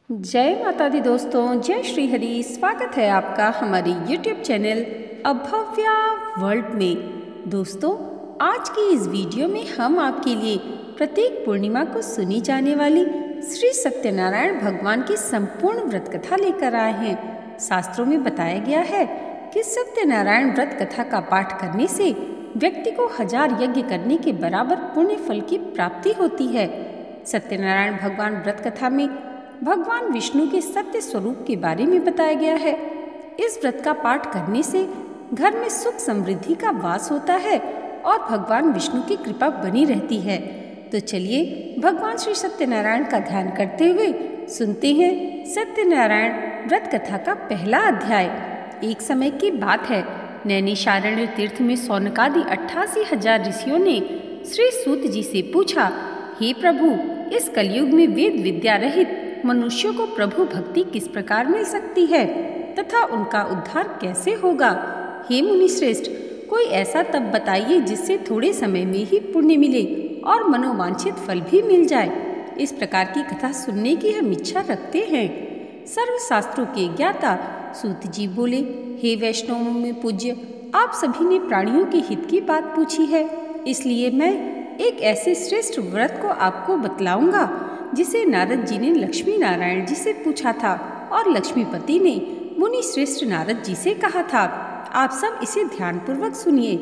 जय माता दी दोस्तों, जय श्री हरि। स्वागत है आपका हमारे YouTube चैनल अभव्या वर्ल्ड में। दोस्तों, आज की इस वीडियो में हम आपके लिए प्रत्येक पूर्णिमा को सुनी जाने वाली श्री सत्यनारायण भगवान की संपूर्ण व्रत कथा लेकर आए हैं। शास्त्रों में बताया गया है कि सत्यनारायण व्रत कथा का पाठ करने से व्यक्ति को 1000 यज्ञ करने के बराबर पुण्य फल की प्राप्ति होती है। सत्यनारायण भगवान व्रत कथा में भगवान विष्णु के सत्य स्वरूप के बारे में बताया गया है। इस व्रत का पाठ करने से घर में सुख समृद्धि का वास होता है और भगवान विष्णु की कृपा बनी रहती है। तो चलिए भगवान श्री सत्यनारायण का ध्यान करते हुए सुनते हैं सत्यनारायण व्रत कथा का पहला अध्याय। एक समय की बात है, नैमिषारण्य तीर्थ में सौनकादि 88,000 ऋषियों ने श्री सूत जी से पूछा, हे प्रभु, इस कलयुग में वेद विद्या रहित मनुष्यों को प्रभु भक्ति किस प्रकार मिल सकती है तथा उनका उद्धार कैसे होगा? हे मुनि श्रेष्ठ, कोई ऐसा तप बताइए जिससे थोड़े समय में ही पुण्य मिले और मनोवांछित फल भी मिल जाए। इस प्रकार की कथा सुनने की हम इच्छा रखते हैं। सर्वशास्त्रों के ज्ञाता सूत जी बोले, हे वैष्णवों में पूज्य, आप सभी ने प्राणियों के हित की बात पूछी है, इसलिए मैं एक ऐसे श्रेष्ठ व्रत को आपको बतलाऊंगा जिसे नारद जी ने लक्ष्मी नारायण जी से पूछा था और लक्ष्मीपति ने मुनि श्रेष्ठ नारद जी से कहा था। आप सब इसे ध्यानपूर्वक सुनिए।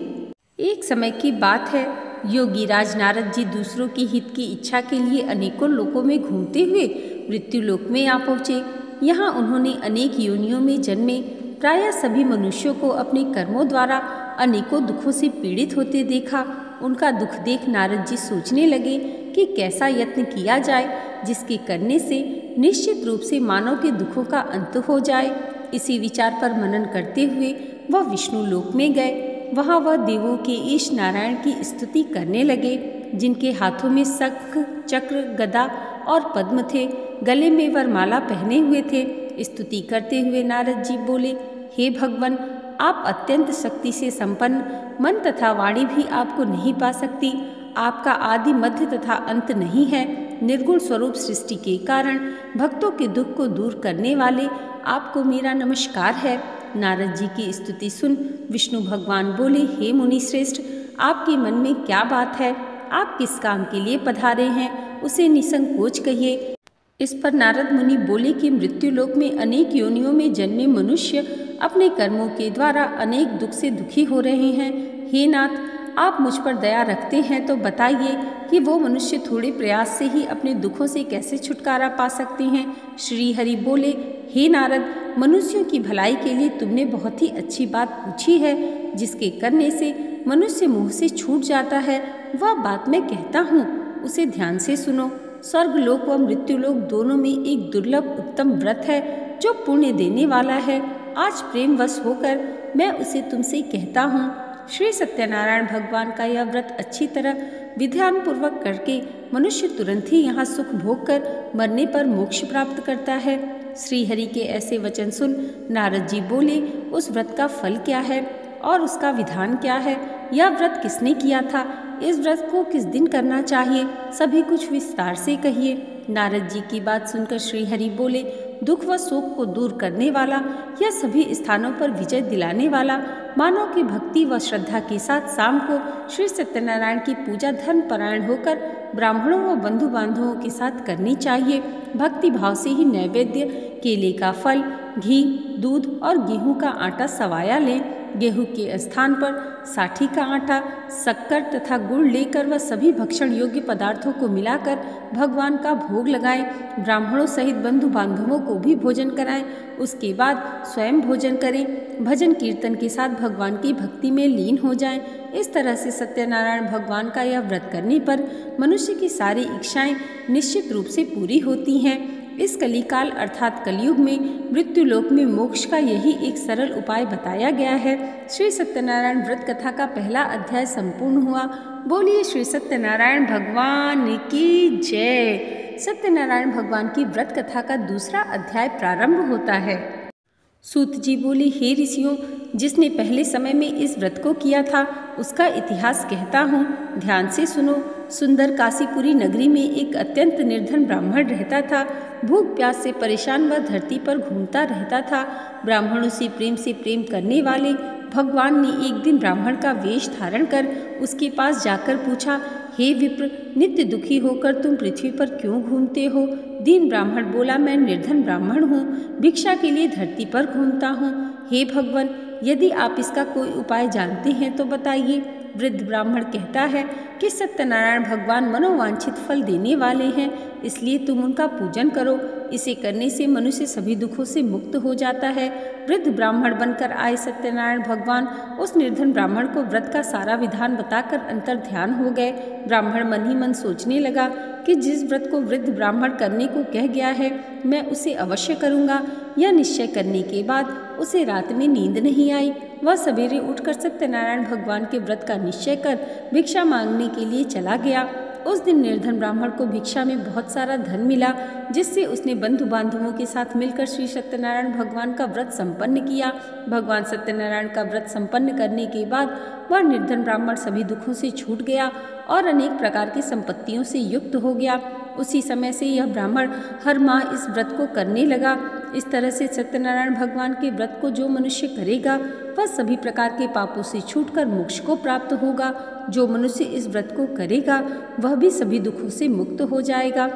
एक समय की बात है, योगी राज नारद जी दूसरों के हित की इच्छा के लिए अनेकों लोकों में घूमते हुए मृत्यु लोक में आ पहुँचे। यहाँ उन्होंने अनेक योनियों में जन्मे प्रायः सभी मनुष्यों को अपने कर्मों द्वारा अनेकों दुखों से पीड़ित होते देखा। उनका दुख देख नारद जी सोचने लगे कि कैसा यत्न किया जाए जिसके करने से निश्चित रूप से मानव के दुखों का अंत हो जाए। इसी विचार पर मनन करते हुए वह विष्णु लोक में गए। वहाँ वह देवों के ईश नारायण की स्तुति करने लगे, जिनके हाथों में शंख, चक्र, गदा और पद्म थे। गले में वरमाला पहने हुए थे। स्तुति करते हुए नारद जी बोले, हे भगवान, आप अत्यंत शक्ति से संपन्न, मन तथा वाणी भी आपको नहीं पा सकती। आपका आदि मध्य तथा अंत नहीं है। निर्गुण स्वरूप सृष्टि के कारण भक्तों के दुख को दूर करने वाले आपको मेरा नमस्कार है। नारद जी की स्तुति सुन विष्णु भगवान बोले, हे मुनि श्रेष्ठ, आपके मन में क्या बात है? आप किस काम के लिए पधारे हैं, उसे निसंकोच कहिए। इस पर नारद मुनि बोले कि मृत्यु लोक में अनेक योनियों में जन्मे मनुष्य अपने कर्मों के द्वारा अनेक दुख से दुखी हो रहे हैं। हे नाथ, आप मुझ पर दया रखते हैं तो बताइए कि वो मनुष्य थोड़े प्रयास से ही अपने दुखों से कैसे छुटकारा पा सकते हैं। श्री हरि बोले, हे नारद, मनुष्यों की भलाई के लिए तुमने बहुत ही अच्छी बात पूछी है। जिसके करने से मनुष्य मुँह से छूट जाता है, वह बात मैं कहता हूँ, उसे ध्यान से सुनो। स्वर्ग लोक व मृत्यु लोक दोनों में एक दुर्लभ उत्तम व्रत है जो पुण्य देने वाला है। आज प्रेमवश होकर मैं उसे तुमसे कहता हूँ। श्री सत्यनारायण भगवान का यह व्रत अच्छी तरह विधान पूर्वक करके मनुष्य तुरंत ही यहाँ सुख भोग कर मरने पर मोक्ष प्राप्त करता है। श्री हरि के ऐसे वचन सुन नारद जी बोले, उस व्रत का फल क्या है और उसका विधान क्या है? यह व्रत किसने किया था? इस व्रत को किस दिन करना चाहिए? सभी कुछ विस्तार से कहिए। नारद जी की बात सुनकर श्री हरि बोले, दुख व शोक को दूर करने वाला, यह सभी स्थानों पर विजय दिलाने वाला, मानव की भक्ति व श्रद्धा के साथ शाम को श्री सत्यनारायण की पूजा धर्म परायण होकर ब्राह्मणों व बंधु बांधवों के साथ करनी चाहिए। भक्ति भाव से ही नैवेद्य, केले का फल, घी, दूध और गेहूं का आटा सवाया लें। गेहूं के स्थान पर साठी का आटा, शक्कर तथा गुड़ लेकर वह सभी भक्षण योग्य पदार्थों को मिलाकर भगवान का भोग लगाएं। ब्राह्मणों सहित बंधु बांधवों को भी भोजन कराएं। उसके बाद स्वयं भोजन करें। भजन कीर्तन के साथ भगवान की भक्ति में लीन हो जाएं। इस तरह से सत्यनारायण भगवान का यह व्रत करने पर मनुष्य की सारी इच्छाएं निश्चित रूप से पूरी होती हैं। इस कलिकाल अर्थात कलयुग में मृत्यु लोक में मोक्ष का यही एक सरल उपाय बताया गया है। श्री सत्यनारायण व्रत कथा का पहला अध्याय संपूर्ण हुआ। बोलिए श्री सत्यनारायण भगवान की जय। सत्यनारायण भगवान की व्रत कथा का दूसरा अध्याय प्रारंभ होता है। सूत जी बोले, हे ऋषियों, जिसने पहले समय में इस व्रत को किया था उसका इतिहास कहता हूँ, ध्यान से सुनो। सुंदर काशीपुरी नगरी में एक अत्यंत निर्धन ब्राह्मण रहता था। भूख प्यास से परेशान वह धरती पर घूमता रहता था। ब्राह्मणों से प्रेम करने वाले भगवान ने एक दिन ब्राह्मण का वेश धारण कर उसके पास जाकर पूछा, हे विप्र, नित्य दुखी होकर तुम पृथ्वी पर क्यों घूमते हो? दीन ब्राह्मण बोला, मैं निर्धन ब्राह्मण हूँ, भिक्षा के लिए धरती पर घूमता हूँ। हे भगवान, यदि आप इसका कोई उपाय जानते हैं तो बताइए। वृद्ध ब्राह्मण कहता है कि सत्यनारायण भगवान मनोवांछित फल देने वाले हैं, इसलिए तुम उनका पूजन करो। इसे करने से मनुष्य सभी दुखों से मुक्त हो जाता है। वृद्ध ब्राह्मण बनकर आए सत्यनारायण भगवान उस निर्धन ब्राह्मण को व्रत का सारा विधान बताकर अंतर ध्यान हो गए। ब्राह्मण मन ही मन सोचने लगा कि जिस व्रत को वृद्ध ब्राह्मण करने को कह गया है मैं उसे अवश्य करूँगा। यह निश्चय करने के बाद उसे रात में नींद नहीं आई। वह सवेरे उठकर सत्यनारायण भगवान के व्रत का निश्चय कर भिक्षा मांगने के लिए चला गया। उस दिन निर्धन ब्राह्मण को भिक्षा में बहुत सारा धन मिला, जिससे उसने बंधु बांधवों के साथ मिलकर श्री सत्यनारायण भगवान का व्रत संपन्न किया। भगवान सत्यनारायण का व्रत संपन्न करने के बाद वह निर्धन ब्राह्मण सभी दुखों से छूट गया और अनेक प्रकार की संपत्तियों से युक्त हो गया। उसी समय से यह ब्राह्मण हर माह इस व्रत को करने लगा। इस तरह से सत्यनारायण भगवान के व्रत को जो मनुष्य करेगा वह सभी प्रकार के पापों से छूटकर मोक्ष को प्राप्त होगा। जो मनुष्य इस व्रत को करेगा वह भी सभी दुखों से मुक्त हो जाएगा।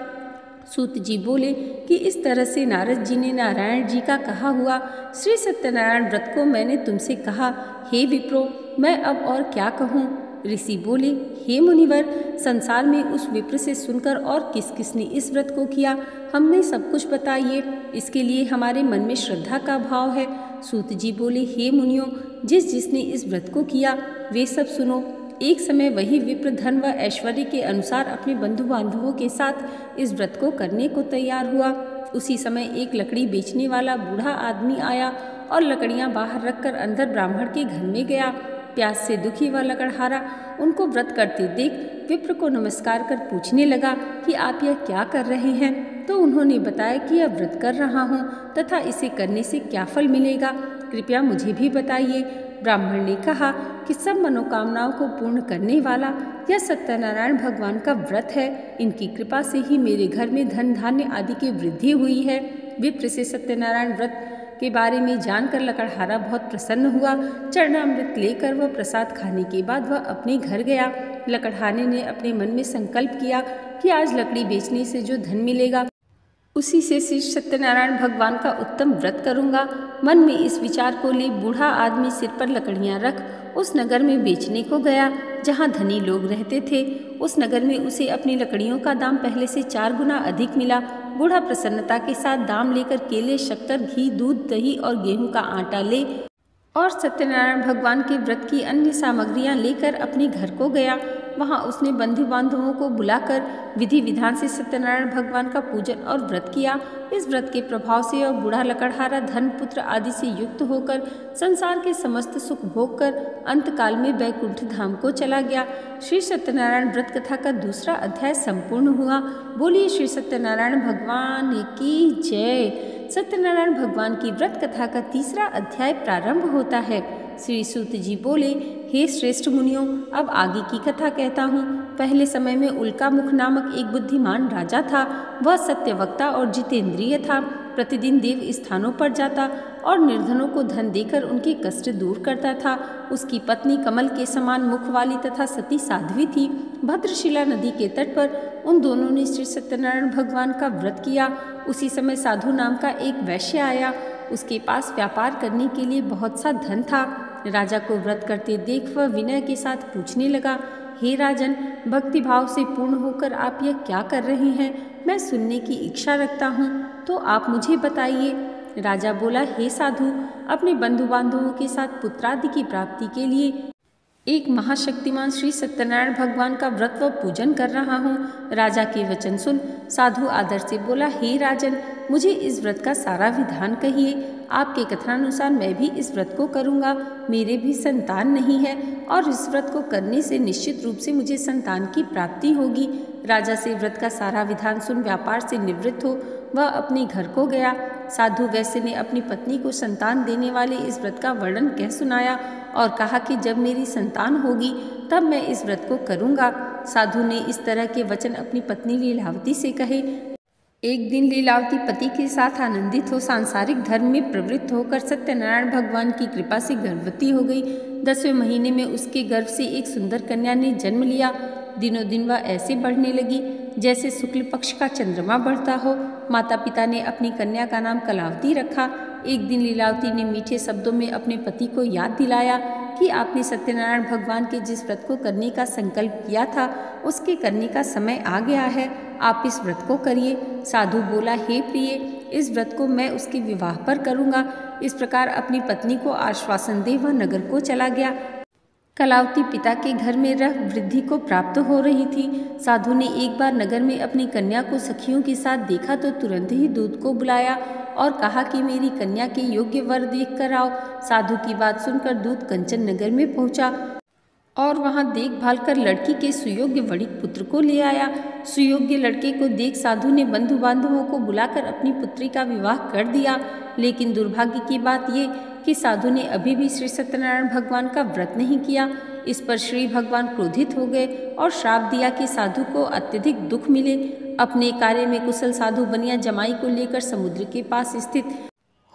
सूत जी बोले कि इस तरह से नारद जी ने नारायण जी का कहा हुआ श्री सत्यनारायण व्रत को मैंने तुमसे कहा। हे विप्रो, मैं अब और क्या कहूँ? ऋषि बोले, हे मुनिवर, संसार में उस विप्र से सुनकर और किस किसने इस व्रत को किया, हमने सब कुछ बताइए। इसके लिए हमारे मन में श्रद्धा का भाव है। सूत जी बोले, हे मुनियों, जिसने इस व्रत को किया वे सब सुनो। एक समय वही विप्र धन व ऐश्वर्य के अनुसार अपने बंधु बांधवों के साथ इस व्रत को करने को तैयार हुआ। उसी समय एक लकड़ी बेचने वाला बूढ़ा आदमी आया और लकड़ियां बाहर रखकर अंदर ब्राह्मण के घर में गया। प्यास से दुखी वह लकड़हारा उनको व्रत करते देख विप्र को नमस्कार कर पूछने लगा कि आप यह क्या कर रहे हैं? तो उन्होंने बताया कि यह व्रत कर रहा हूँ तथा इसे करने से क्या फल मिलेगा, कृपया मुझे भी बताइए। ब्राह्मण ने कहा कि सब मनोकामनाओं को पूर्ण करने वाला यह सत्यनारायण भगवान का व्रत है। इनकी कृपा से ही मेरे घर में धन धान्य आदि की वृद्धि हुई है। विप्र से सत्यनारायण व्रत के बारे में जानकर लकड़हारा बहुत प्रसन्न हुआ। चरणामृत लेकर वह प्रसाद खाने के बाद वह अपने घर गया। लकड़हारे ने अपने मन में संकल्प किया कि आज लकड़ी बेचने से जो धन मिलेगा उसी से श्री सत्यनारायण भगवान का उत्तम व्रत करूंगा। मन में इस विचार को ले बूढ़ा आदमी सिर पर लकड़ियां रख उस नगर में बेचने को गया जहां धनी लोग रहते थे। उस नगर में उसे अपनी लकड़ियों का दाम पहले से 4 गुना अधिक मिला। बूढ़ा प्रसन्नता के साथ दाम लेकर केले, शक्कर, घी, दूध, दही और गेहूं का आटा ले और सत्यनारायण भगवान के व्रत की अन्य सामग्रियां लेकर अपने घर को गया। वहां उसने बंधु बांधवों को बुलाकर विधि विधान से सत्यनारायण भगवान का पूजन और व्रत किया। इस व्रत के प्रभाव से वह बूढ़ा लकड़हारा धन, पुत्र आदि से युक्त होकर संसार के समस्त सुख भोग कर अंतकाल में बैकुंठ धाम को चला गया। श्री सत्यनारायण व्रत कथा का दूसरा अध्याय संपूर्ण हुआ। बोलिए श्री सत्यनारायण भगवान की जय। सत्यनारायण भगवान की व्रत कथा का तीसरा अध्याय प्रारंभ होता है। श्री सूत जी बोले, हे श्रेष्ठ मुनियों, अब आगे की कथा कहता हूँ। पहले समय में उल्कामुख नामक एक बुद्धिमान राजा था। वह सत्यवक्ता और जितेंद्रिय था। प्रतिदिन देव स्थानों पर जाता और निर्धनों को धन देकर उनके कष्ट दूर करता था। उसकी पत्नी कमल के समान मुख वाली तथा सती साध्वी थी। भद्रशिला नदी के तट पर उन दोनों ने श्री सत्यनारायण भगवान का व्रत किया। उसी समय साधु नाम का एक वैश्य आया। उसके पास व्यापार करने के लिए बहुत सा धन था। राजा को व्रत करते देख वह विनय के साथ पूछने लगा, हे राजन, भक्ति भाव से पूर्ण होकर आप यह क्या कर रहे हैं? मैं सुनने की इच्छा रखता हूँ, तो आप मुझे बताइए। राजा बोला, हे साधु, अपने बंधु बांधवों के साथ पुत्रादि की प्राप्ति के लिए एक महाशक्तिमान श्री सत्यनारायण भगवान का व्रत व पूजन कर रहा हूँ। राजा के वचन सुन साधु आदर से बोला, हे राजन, मुझे इस व्रत का सारा विधान कहिए। आपके कथनानुसार मैं भी इस व्रत को करूँगा। मेरे भी संतान नहीं है और इस व्रत को करने से निश्चित रूप से मुझे संतान की प्राप्ति होगी। राजा से व्रत का सारा विधान सुन व्यापार से निवृत्त हो वह अपने घर को गया। साधु वैश्य ने अपनी पत्नी को संतान देने वाले इस व्रत का वर्णन कह सुनाया और कहा कि जब मेरी संतान होगी तब मैं इस व्रत को करूँगा। साधु ने इस तरह के वचन अपनी पत्नी लीलावती से कहे। एक दिन लीलावती पति के साथ आनंदित हो सांसारिक धर्म में प्रवृत्त होकर सत्यनारायण भगवान की कृपा से गर्भवती हो गई। 10वें महीने में उसके गर्भ से एक सुंदर कन्या ने जन्म लिया। दिनों दिन वह ऐसे बढ़ने लगी जैसे शुक्ल पक्ष का चंद्रमा बढ़ता हो। माता पिता ने अपनी कन्या का नाम कलावती रखा। एक दिन लीलावती ने मीठे शब्दों में अपने पति को याद दिलाया कि आपने सत्यनारायण भगवान के जिस व्रत को करने का संकल्प किया था उसके करने का समय आ गया है, आप इस व्रत को करिए। साधु बोला, हे प्रिय, इस व्रत को मैं उसके विवाह पर करूँगा। इस प्रकार अपनी पत्नी को आश्वासन दे वह नगर को चला गया। कलावती पिता के घर में रह वृद्धि को प्राप्त हो रही थी। साधु ने एक बार नगर में अपनी कन्या को सखियों के साथ देखा तो तुरंत ही दूत को बुलाया और कहा कि मेरी कन्या के योग्य वर देख कर आओ। साधु की बात सुनकर दूत कंचन नगर में पहुंचा और वहां देखभाल कर लड़की के सुयोग्य वणिक पुत्र को ले आया। सुयोग्य लड़के को देख साधु ने बंधु बांधवों को बुलाकर अपनी पुत्री का विवाह कर दिया। लेकिन दुर्भाग्य की बात ये कि साधु ने अभी भी श्री सत्यनारायण भगवान का व्रत नहीं किया। इस पर श्री भगवान क्रोधित हो गए और श्राप दिया कि साधु को अत्यधिक दुख मिले। अपने कार्य में कुशल साधु बनिया जमाई को लेकर समुद्र के पास स्थित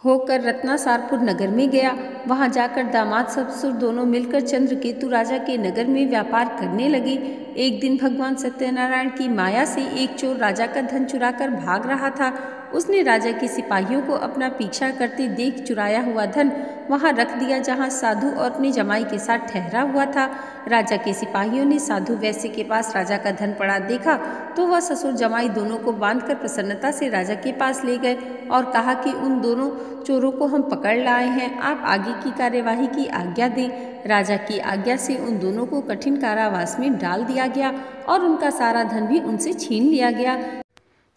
होकर रत्नासारपुर नगर में गया। वहां जाकर दामाद ससुर दोनों मिलकर चंद्रकेतु राजा के नगर में व्यापार करने लगे। एक दिन भगवान सत्यनारायण की माया से एक चोर राजा का धन चुराकर भाग रहा था। उसने राजा के सिपाहियों को अपना पीछा करते देख चुराया हुआ धन वहां रख दिया जहां साधु और अपने जमाई के साथ ठहरा हुआ था। राजा के सिपाहियों ने साधु वैश्य के पास राजा का धन पड़ा देखा तो वह ससुर जमाई दोनों को बांधकर प्रसन्नता से राजा के पास ले गए और कहा कि उन दोनों चोरों को हम पकड़ लाए हैं, आप आगे की कार्यवाही की आज्ञा दें। राजा की आज्ञा से उन दोनों को कठिन कारावास में डाल दिया गया और उनका सारा धन भी उनसे छीन लिया गया।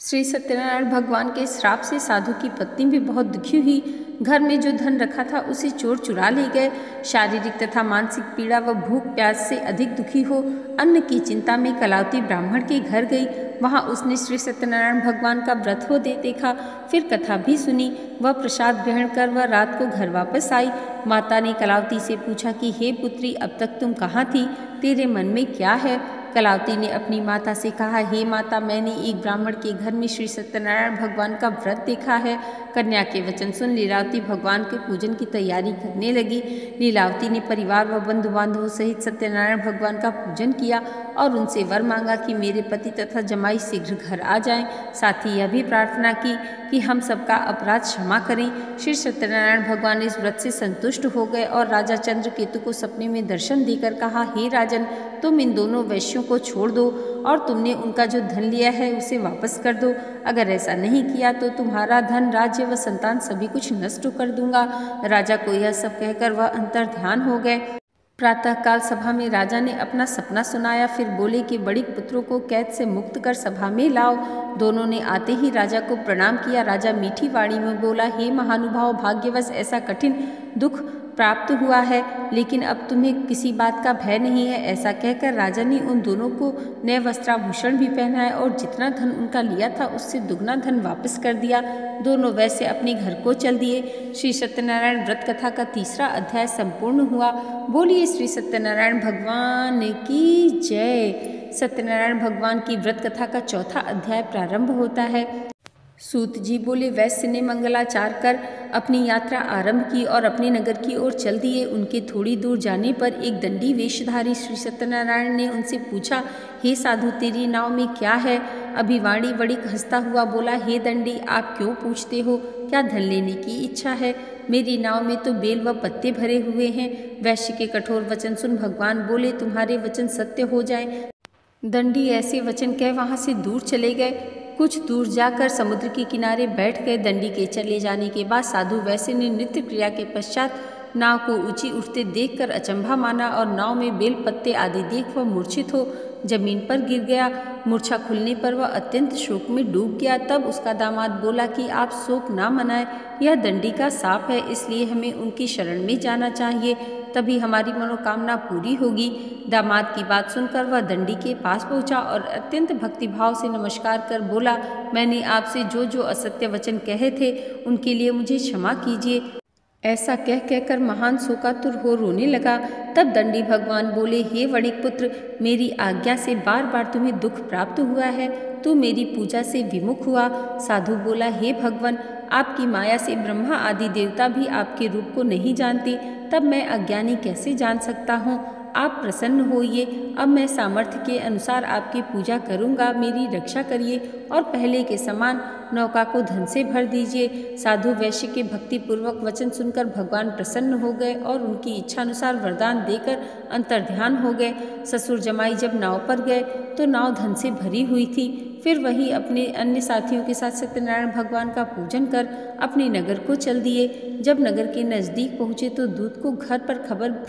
श्री सत्यनारायण भगवान के श्राप से साधु की पत्नी भी बहुत दुखी हुई। घर में जो धन रखा था उसे चोर चुरा ले गए। शारीरिक तथा मानसिक पीड़ा व भूख प्यास से अधिक दुखी हो अन्न की चिंता में कलावती ब्राह्मण के घर गई। वहां उसने श्री सत्यनारायण भगवान का व्रत होते देखा, फिर कथा भी सुनी। वह प्रसाद ग्रहण कर वह रात को घर वापस आई। माता ने कलावती से पूछा कि हे पुत्री, अब तक तुम कहाँ थी, तेरे मन में क्या है? कलावती ने अपनी माता से कहा, हे माता, मैंने एक ब्राह्मण के घर में श्री सत्यनारायण भगवान का व्रत देखा है। कन्या के वचन सुन लीलावती भगवान के पूजन की तैयारी करने लगी। लीलावती ने परिवार व बंधु बांधवों सहित सत्यनारायण भगवान का पूजन किया और उनसे वर मांगा कि मेरे पति तथा जमाई शीघ्र घर आ जाएं। साथ ही यह भी प्रार्थना की कि हम सबका अपराध क्षमा करें। श्री सत्यनारायण भगवान इस व्रत से संतुष्ट हो गए और राजा चंद्रकेतु को सपने में दर्शन देकर कहा, हे राजन, तुम इन दोनों वैश्यों को छोड़ दो और तुमने उनका जो धन लिया है उसे वापस कर दो। अगर ऐसा नहीं किया तो तुम्हारा धन, राज्य व संतान सभी कुछ नष्ट कर दूंगा। राजा को यह सब कहकर वह अंतर ध्यान हो गए। प्रातःकाल सभा में राजा ने अपना सपना सुनाया, फिर बोले कि बड़ी पुत्रों को कैद से मुक्त कर सभा में लाओ। दोनों ने आते ही राजा को प्रणाम किया। राजा मीठी वाणी में बोला, हे महानुभाव, भाग्यवश ऐसा कठिन दुख प्राप्त हुआ है, लेकिन अब तुम्हें किसी बात का भय नहीं है। ऐसा कहकर राजा ने उन दोनों को नए वस्त्राभूषण भी पहनाए और जितना धन उनका लिया था उससे दुगना धन वापस कर दिया। दोनों वैसे अपने घर को चल दिए। श्री सत्यनारायण व्रत कथा का तीसरा अध्याय संपूर्ण हुआ। बोलिए श्री सत्यनारायण भगवान की जय। सत्यनारायण भगवान की व्रत कथा का चौथा अध्याय प्रारंभ होता है। सूत जी बोले, वैश्य ने मंगलाचार कर अपनी यात्रा आरंभ की और अपने नगर की ओर चल दिए। उनके थोड़ी दूर जाने पर एक दंडी वेशधारी श्री सत्यनारायण ने उनसे पूछा, हे साधु, तेरी नाव में क्या है? अभिवाणी वणिक हंसता हुआ बोला, हे दंडी, आप क्यों पूछते हो? क्या धन लेने की इच्छा है? मेरी नाव में तो बेल व पत्ते भरे हुए हैं। वैश्य के कठोर वचन सुन भगवान बोले, तुम्हारे वचन सत्य हो जाए। दंडी ऐसे वचन कह वहां से दूर चले गए। कुछ दूर जाकर समुद्र के किनारे बैठ गए। दंडी के चले जाने के बाद साधु वैश्य ने नृत्य क्रिया के पश्चात नाव को ऊंची उठते देखकर अचंभा माना और नाव में बेल पत्ते आदि देख वह मूर्छित हो जमीन पर गिर गया। मूर्छा खुलने पर वह अत्यंत शोक में डूब गया। तब उसका दामाद बोला कि आप शोक ना मनाएं, यह दंडी का साप है, इसलिए हमें उनकी शरण में जाना चाहिए, तभी हमारी मनोकामना पूरी होगी। दामाद की बात सुनकर वह दंडी के पास पहुंचा और अत्यंत भक्तिभाव से नमस्कार कर बोला, मैंने आपसे जो जो असत्य वचन कहे थे उनके लिए मुझे क्षमा कीजिए। ऐसा कह कहकर महान शोकातुर हो रोने लगा। तब दंडी भगवान बोले, हे वणिक पुत्र, मेरी आज्ञा से बार बार तुम्हें दुख प्राप्त हुआ है, तू मेरी पूजा से विमुख हुआ। साधु बोला, हे भगवान, आपकी माया से ब्रह्मा आदि देवता भी आपके रूप को नहीं जानते, तब मैं अज्ञानी कैसे जान सकता हूँ। आप प्रसन्न होइए, अब मैं सामर्थ्य के अनुसार आपकी पूजा करूँगा, मेरी रक्षा करिए और पहले के समान नौका को धन से भर दीजिए। साधु वैश्य के भक्तिपूर्वक वचन सुनकर भगवान प्रसन्न हो गए और उनकी इच्छानुसार वरदान देकर अंतर्ध्यान हो गए। ससुर जमाई जब नाव पर गए तो नाव धन से भरी हुई थी। फिर वही अपने अन्य साथियों के साथ सत्यनारायण भगवान का पूजन कर अपने नगर को चल दिए। जब नगर के नज़दीक पहुँचे तो दूत को घर पर खबर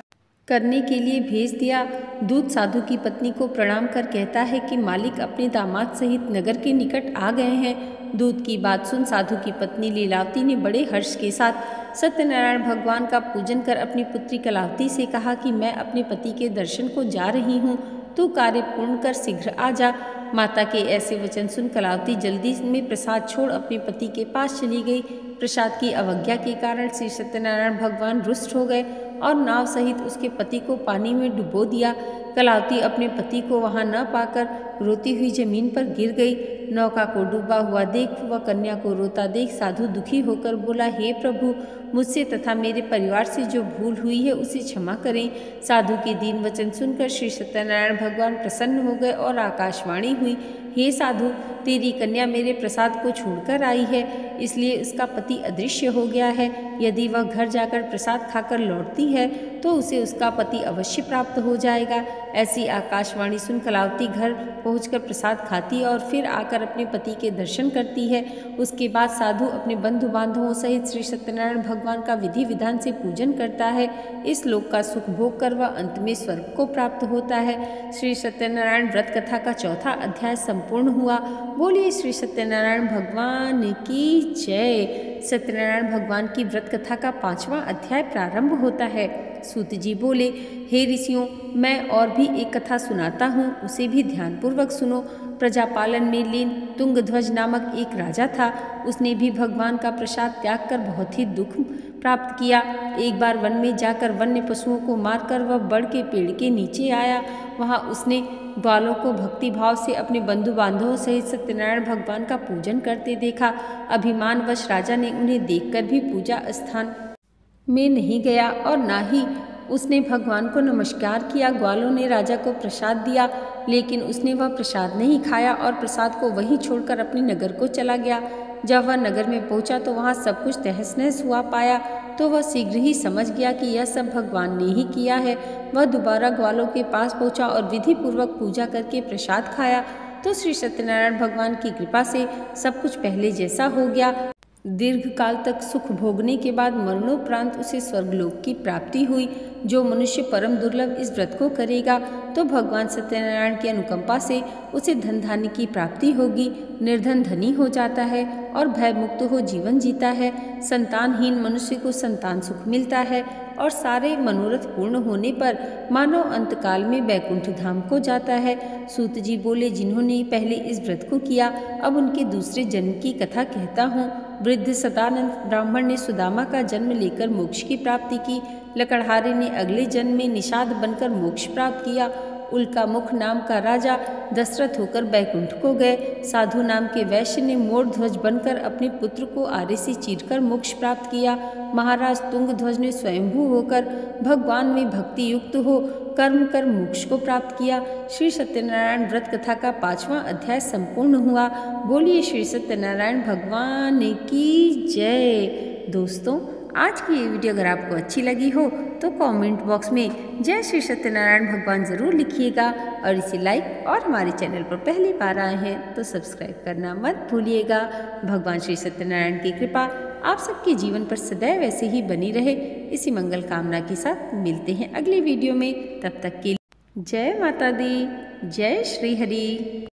करने के लिए भेज दिया। दूत साधु की पत्नी को प्रणाम कर कहता है कि मालिक अपने दामाद सहित नगर के निकट आ गए हैं। दूत की बात सुन साधु की पत्नी लीलावती ने बड़े हर्ष के साथ सत्यनारायण भगवान का पूजन कर अपनी पुत्री कलावती से कहा कि मैं अपने पति के दर्शन को जा रही हूँ, तू कार्य पूर्ण कर शीघ्र आ जा। माता के ऐसे वचन सुन कलावती जल्दी में प्रसाद छोड़ अपने पति के पास चली गई। प्रसाद की अवज्ञा के कारण श्री सत्यनारायण भगवान रुष्ट हो गए और नाव सहित उसके पति को पानी में डुबो दिया। कलावती अपने पति को वहां न पाकर रोती हुई जमीन पर गिर गई। नौका को डूबा हुआ देख व कन्या को रोता देख साधु दुखी होकर बोला, हे प्रभु, मुझसे तथा मेरे परिवार से जो भूल हुई है उसे क्षमा करें। साधु के दीन वचन सुनकर श्री सत्यनारायण भगवान प्रसन्न हो गए और आकाशवाणी हुई, हे साधु, तेरी कन्या मेरे प्रसाद को छोड़कर आई है, इसलिए उसका पति अदृश्य हो गया है। यदि वह घर जाकर प्रसाद खाकर लौटती है तो उसे उसका पति अवश्य प्राप्त हो जाएगा। ऐसी आकाशवाणी सुन कलावती घर पहुंचकर प्रसाद खाती और फिर आकर अपने पति के दर्शन करती है। उसके बाद साधु अपने बंधु बांधवों सहित श्री सत्यनारायण भगवान का विधि विधान से पूजन करता है। इस लोक का सुख भोग कर वह अंत में स्वर्ग को प्राप्त होता है। श्री सत्यनारायण व्रत कथा का चौथा अध्याय संपूर्ण हुआ। बोलिए श्री सत्यनारायण भगवान की जय। सत्यनारायण भगवान की व्रत कथा का 5वां अध्याय प्रारंभ होता है। सूत जी बोले, हे ऋषियों, मैं और भी एक कथा सुनाता हूँ, उसे भी ध्यानपूर्वक सुनो। प्रजापालन में लीन तुंगध्वज नामक एक राजा था। उसने भी भगवान का प्रसाद त्याग कर बहुत ही दुख प्राप्त किया। एक बार वन में जाकर वन्य पशुओं को मारकर वह बड़ के पेड़ के नीचे आया। वहाँ उसने ग्वालों को भक्ति भाव से अपने बंधु बांधवों सहित सत्यनारायण भगवान का पूजन करते देखा। अभिमानवश राजा ने उन्हें देखकर भी पूजा स्थान में नहीं गया और ना ही उसने भगवान को नमस्कार किया। ग्वालों ने राजा को प्रसाद दिया, लेकिन उसने वह प्रसाद नहीं खाया और प्रसाद को वहीं छोड़कर अपने नगर को चला गया। जब वह नगर में पहुंचा तो वहां सब कुछ तहस नहस हुआ पाया, तो वह शीघ्र ही समझ गया कि यह सब भगवान ने ही किया है। वह दोबारा ग्वालों के पास पहुंचा और विधि पूर्वक पूजा करके प्रसाद खाया तो श्री सत्यनारायण भगवान की कृपा से सब कुछ पहले जैसा हो गया। दीर्घ काल तक सुख भोगने के बाद मरणोपरांत उसे स्वर्गलोक की प्राप्ति हुई। जो मनुष्य परम दुर्लभ इस व्रत को करेगा तो भगवान सत्यनारायण की अनुकंपा से उसे धन धान्य की प्राप्ति होगी। निर्धन धनी हो जाता है और भय मुक्त हो जीवन जीता है। संतानहीन मनुष्य को संतान सुख मिलता है और सारे मनोरथ पूर्ण होने पर मानव अंतकाल में बैकुंठ धाम को जाता है। सूत जी बोले, जिन्होंने पहले इस व्रत को किया, अब उनके दूसरे जन्म की कथा कहता हूँ। वृद्ध सदानंद ब्राह्मण ने सुदामा का जन्म लेकर मोक्ष की प्राप्ति की। लकड़हारे ने अगले जन्म में निषाद बनकर मोक्ष प्राप्त किया। उल्का मुख नाम का राजा दशरथ होकर बैकुंठ को गए। साधु नाम के वैश्य ने मोर ध्वज बनकर अपने पुत्र को आरे से चीरकर मोक्ष प्राप्त किया। महाराज तुंगध्वज ने स्वयंभू होकर भगवान में भक्ति युक्त हो कर्म कर मोक्ष को प्राप्त किया। श्री सत्यनारायण व्रत कथा का 5वां अध्याय संपूर्ण हुआ। बोलिए श्री सत्यनारायण भगवान की जय। दोस्तों, आज की ये वीडियो अगर आपको अच्छी लगी हो तो कमेंट बॉक्स में जय श्री सत्यनारायण भगवान ज़रूर लिखिएगा और इसे लाइक और हमारे चैनल पर पहली बार आए हैं तो सब्सक्राइब करना मत भूलिएगा। भगवान श्री सत्यनारायण की कृपा आप सबके जीवन पर सदैव ऐसे ही बनी रहे, इसी मंगल कामना के साथ मिलते हैं अगली वीडियो में। तब तक के लिए जय माता दी, जय श्री हरि।